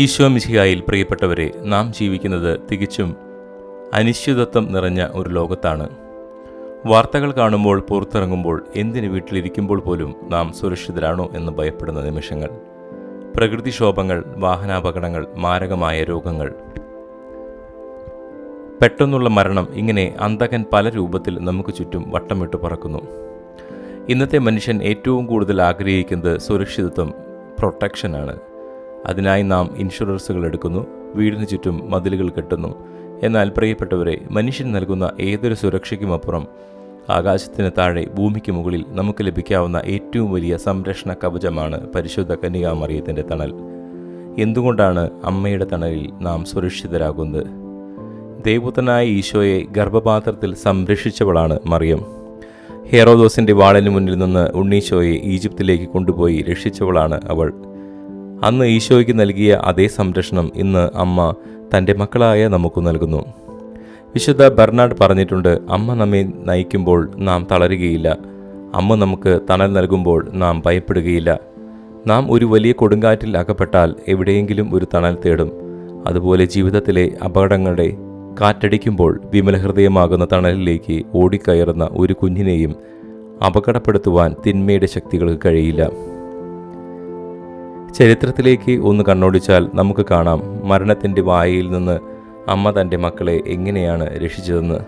ഈശോ മിശിഹായിൽ പ്രിയപ്പെട്ടവരെ, നാം ജീവിക്കുന്നത് തികച്ചും അനിശ്ചിതത്വം നിറഞ്ഞ ഒരു ലോകത്താണ്. വാർത്തകൾ കാണുമ്പോൾ, പുറത്തിറങ്ങുമ്പോൾ, എന്തിന് വീട്ടിലിരിക്കുമ്പോൾ പോലും നാം സുരക്ഷിതരാണോ എന്ന് ഭയപ്പെടുന്ന നിമിഷങ്ങൾ. പ്രകൃതിക്ഷോഭങ്ങൾ, വാഹനാപകടങ്ങൾ, മാരകമായ രോഗങ്ങൾ, പെട്ടെന്നുള്ള മരണം, ഇങ്ങനെ അന്തകൻ പല രൂപത്തിൽ നമുക്ക് ചുറ്റും വട്ടമിട്ട് പറക്കുന്നു. ഇന്നത്തെ മനുഷ്യൻ ഏറ്റവും കൂടുതൽ ആഗ്രഹിക്കുന്നത് സുരക്ഷിതത്വം, പ്രൊട്ടക്ഷനാണ്. അതിനായി നാം ഇൻഷുറൻസുകൾ എടുക്കുന്നു, വീടിന് ചുറ്റും മതിലുകൾ കെട്ടുന്നു. എന്നാൽ പ്രിയപ്പെട്ടവരെ, മനുഷ്യൻ നൽകുന്ന ഏതൊരു സുരക്ഷയ്ക്കുമപ്പുറം ആകാശത്തിന് താഴെ ഭൂമിക്ക് മുകളിൽ നമുക്ക് ലഭിക്കാവുന്ന ഏറ്റവും വലിയ സംരക്ഷണ കവചമാണ് പരിശുദ്ധ കന്യകാമറിയത്തിൻ്റെ തണൽ. എന്തുകൊണ്ടാണ് അമ്മയുടെ തണലിൽ നാം സുരക്ഷിതരാകുന്നത്? ദൈവപുത്രനായ ഈശോയെ ഗർഭപാത്രത്തിൽ സംരക്ഷിച്ചവളാണ് മറിയം. ഹെറോദോസിൻ്റെ വാളിന് മുന്നിൽ നിന്ന് ഉണ്ണീശോയെ ഈജിപ്തിലേക്ക് കൊണ്ടുപോയി രക്ഷിച്ചവളാണ് അവൾ. അന്ന് ഈശോയ്ക്ക് നൽകിയ അതേ സംരക്ഷണം ഇന്ന് അമ്മ തൻ്റെ മക്കളായ നമുക്ക് നൽകുന്നു. വിശുദ്ധ ബെർണാഡ് പറഞ്ഞിട്ടുണ്ട്, അമ്മ നമ്മെ നയിക്കുമ്പോൾ നാം തളരുകയില്ല, അമ്മ നമുക്ക് തണൽ നൽകുമ്പോൾ നാം ഭയപ്പെടുകയില്ല. നാം ഒരു വലിയ കൊടുങ്കാറ്റിൽ അകപ്പെട്ടാൽ എവിടെയെങ്കിലും ഒരു തണൽ തേടും. അതുപോലെ ജീവിതത്തിലെ അപകടങ്ങളുടെ കാറ്റടിക്കുമ്പോൾ വിമലഹൃദയമാകുന്ന തണലിലേക്ക് ഓടിക്കയറുന്ന ഒരു കുഞ്ഞിനെയും അപകടപ്പെടുത്തുവാൻ തിന്മയുടെ ശക്തികൾക്ക് കഴിയില്ല. ചരിത്രത്തിലേക്ക് ഒന്ന് കണ്ണോടിച്ചാൽ നമുക്ക് കാണാം, മരണത്തിൻ്റെ വായയിൽ നിന്ന് അമ്മ തൻ്റെ മക്കളെ എങ്ങനെയാണ് രക്ഷിച്ചതെന്ന്.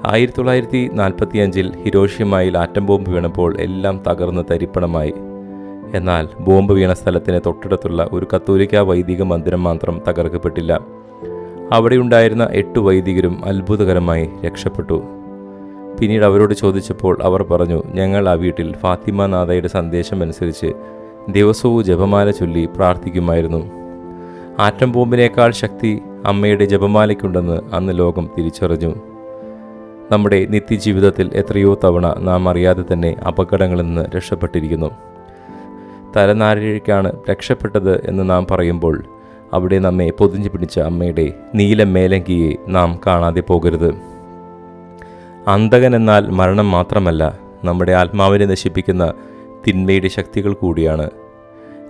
1945 ഹിരോഷിമയിൽ ആറ്റം ബോംബ് വീണപ്പോൾ എല്ലാം തകർന്ന് തരിപ്പണമായി. എന്നാൽ ബോംബ് വീണ സ്ഥലത്തിന് തൊട്ടടുത്തുള്ള ഒരു കത്തോലിക്ക വൈദിക മന്ദിരം മാത്രം തകർക്കപ്പെട്ടില്ല. അവിടെയുണ്ടായിരുന്ന 8 വൈദികരും അത്ഭുതകരമായി രക്ഷപ്പെട്ടു. പിന്നീട് അവരോട് ചോദിച്ചപ്പോൾ അവർ പറഞ്ഞു, ഞങ്ങൾ ആ വീട്ടിൽ ഫാത്തിമ നാഥയുടെ സന്ദേശമനുസരിച്ച് ദിവസവും ജപമാല ചൊല്ലി പ്രാർത്ഥിക്കുമായിരുന്നു. ആറ്റം ബോംബിനേക്കാൾ ശക്തി അമ്മയുടെ ജപമാലയ്ക്കുണ്ടെന്ന് അന്ന് ലോകം തിരിച്ചറിഞ്ഞു. നമ്മുടെ നിത്യജീവിതത്തിൽ എത്രയോ തവണ നാം അറിയാതെ തന്നെ അപകടങ്ങളിൽ നിന്ന് രക്ഷപ്പെട്ടിരിക്കുന്നു. തലനാരിഴയ്ക്കാണ് രക്ഷപ്പെട്ടത് എന്ന് നാം പറയുമ്പോൾ അവിടെ നമ്മെ പൊതിഞ്ഞു പിടിച്ച അമ്മയുടെ നീല മേലങ്കിയെ നാം കാണാതെ പോകരുത്. അന്തകൻ എന്നാൽ മരണം മാത്രമല്ല, നമ്മുടെ ആത്മാവിനെ നശിപ്പിക്കുന്ന തിന്മയുടെ ശക്തികൾ കൂടിയാണ്.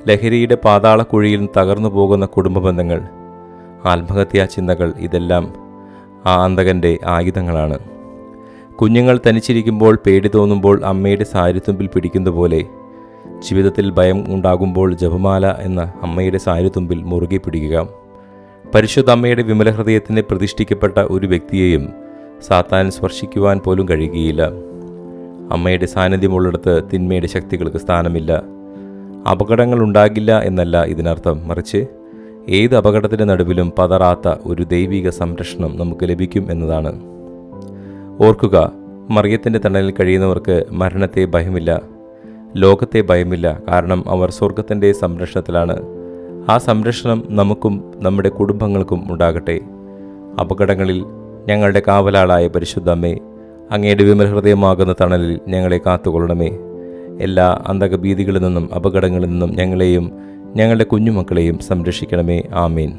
ലഹരിയുടെ പാതാളക്കുഴിയിൽ തകർന്നു പോകുന്ന കുടുംബ ബന്ധങ്ങൾ, ആത്മഹത്യാ ചിന്തകൾ, ഇതെല്ലാം ആ അന്തകൻ്റെ ആയുധങ്ങളാണ്. കുഞ്ഞുങ്ങൾ തനിച്ചിരിക്കുമ്പോൾ, പേടി തോന്നുമ്പോൾ അമ്മയുടെ സാരിത്തുമ്പിൽ പിടിക്കുന്ന പോലെ ജീവിതത്തിൽ ഭയം ഉണ്ടാകുമ്പോൾ ജപമാല എന്ന അമ്മയുടെ സാരിത്തുമ്പിൽ മുറുകെ പിടിക്കുക. പരിശുദ്ധ അമ്മയുടെ വിമല ഹൃദയത്തിന് പ്രതിഷ്ഠിക്കപ്പെട്ട ഒരു വ്യക്തിയെയും സാത്താൻ സ്പർശിക്കുവാൻ പോലും കഴിയുകയില്ല. അമ്മയുടെ സാന്നിധ്യമുള്ളിടത്ത് തിന്മയുടെ ശക്തികൾക്ക് സ്ഥാനമില്ല. അപകടങ്ങൾ ഉണ്ടാകില്ല എന്നല്ല ഇതിനർത്ഥം, മറിച്ച് ഏത് അപകടത്തിൻ്റെ നടുവിലും പതറാത്ത ഒരു ദൈവിക സംരക്ഷണം നമുക്ക് ലഭിക്കും എന്നതാണ്. ഓർക്കുക, മറിയത്തിൻ്റെ തണലിൽ കഴിയുന്നവർക്ക് മരണത്തെ ഭയമില്ല, ലോകത്തെ ഭയമില്ല. കാരണം അവർ സ്വർഗത്തിൻ്റെ സംരക്ഷണത്തിലാണ്. ആ സംരക്ഷണം നമുക്കും നമ്മുടെ കുടുംബങ്ങൾക്കും ഉണ്ടാകട്ടെ. അപകടങ്ങളിൽ ഞങ്ങളുടെ കാവലാളായ പരിശുദ്ധ അമ്മേ, അങ്ങയുടെ വിമലഹൃദയമാകുന്ന തണലിൽ ഞങ്ങളെ കാത്തുകൊള്ളണമേ. എല്ലാ അന്തകഭീതികളിൽ നിന്നും അപകടങ്ങളിൽ നിന്നും ഞങ്ങളെയും ഞങ്ങളുടെ കുഞ്ഞുമക്കളെയും സംരക്ഷിക്കണമേ. ആമീൻ.